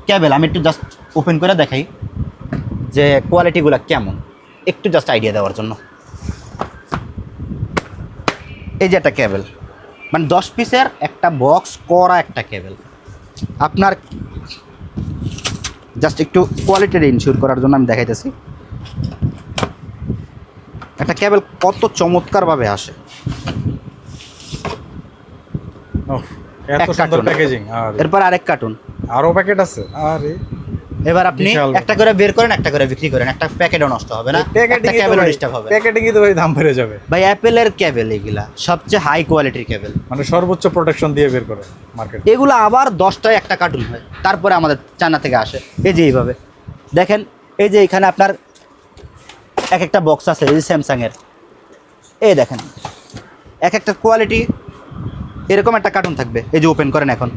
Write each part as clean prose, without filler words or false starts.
কেবল আমি একটু just open করে দেখাই যে কোয়ালিটিগুলো কেমন, একটু জাস্ট আইডিয়া দেওয়ার জন্য। এই যে একটা কেবল, মানে 10 পিসের একটা বক্স করা একটা কেবল। আপনার জাস্ট একটু কোয়ালিটির ইনশিওর করার জন্য আমি দেখাইতেছি একটা কেবল কত চমৎকারভাবে আসে। এত সুন্দর প্যাকেজিং। আর এরপর আরেক কার্টুন, আরো প্যাকেট আছে। আরে এবার আপনি একটা করে বের করেন, একটা করে বিক্রি করেন, একটা প্যাকেটও নষ্ট হবে না, একটা কেবলও ডিস্টার্ব হবে। প্যাকেটিংই তো ভাই দাম বেড়ে যাবে ভাই অ্যাপেলের কেবল এগুলা সবচেয়ে হাই কোয়ালিটির কেবল, মানে সর্বোচ্চ প্রোটেকশন দিয়ে বের করে মার্কেট। এগুলো আবার 10টায় একটা কার্টুন হয়, তারপরে আমাদের চায়না থেকে আসে। এই যে এইভাবে দেখেন, এই যে এখানে আপনার এক একটা বক্স আছে, এই যে স্যামসাংয়ের, এই দেখেন এক একটা কোয়ালিটি এরকম একটা কার্টুন থাকবে। এই যে ওপেন করেন এখন,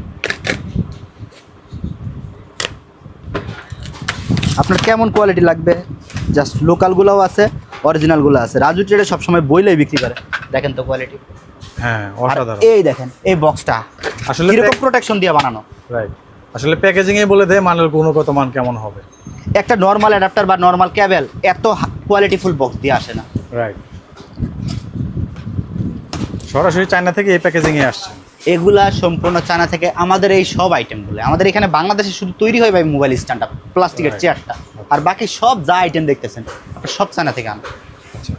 আপনার কেমন কোয়ালিটি লাগবে, জাস্ট লোকালগুলোও আছে, অরিজিনালগুলো আছে। রাজু ট্রেডে সবসময় বইলেই বিক্রি করে। দেখেন তো কোয়ালিটি, হ্যাঁ আর অসাধারণ। এই দেখেন এই বক্সটা আসলে কিরকম প্রোটেকশন দিয়ে বানানো। রাইট, আসলে প্যাকেজিং এ বলে দেয় মানের গুণগত মান কেমন হবে। একটা নর্মাল অ্যাডাপ্টার বা নর্মাল কেবল এত কোয়ালিটিফুল বক্স দিয়ে আসে না। রাইট, সরাসরি চায়না থেকে এই প্যাকেজিং এ আসছে। এগুলা সম্পূর্ণ চায়না থেকে। আমাদের এই সব আইটেমগুলো আমাদের এখানে বাংলাদেশে শুধু তৈরি হয় ভাই মোবাইল স্ট্যান্ডটা, প্লাস্টিকের চেয়ারটা, আর বাকি সব যা আইটেম দেখতেছেন সব চায়না থেকে আনা। আচ্ছা।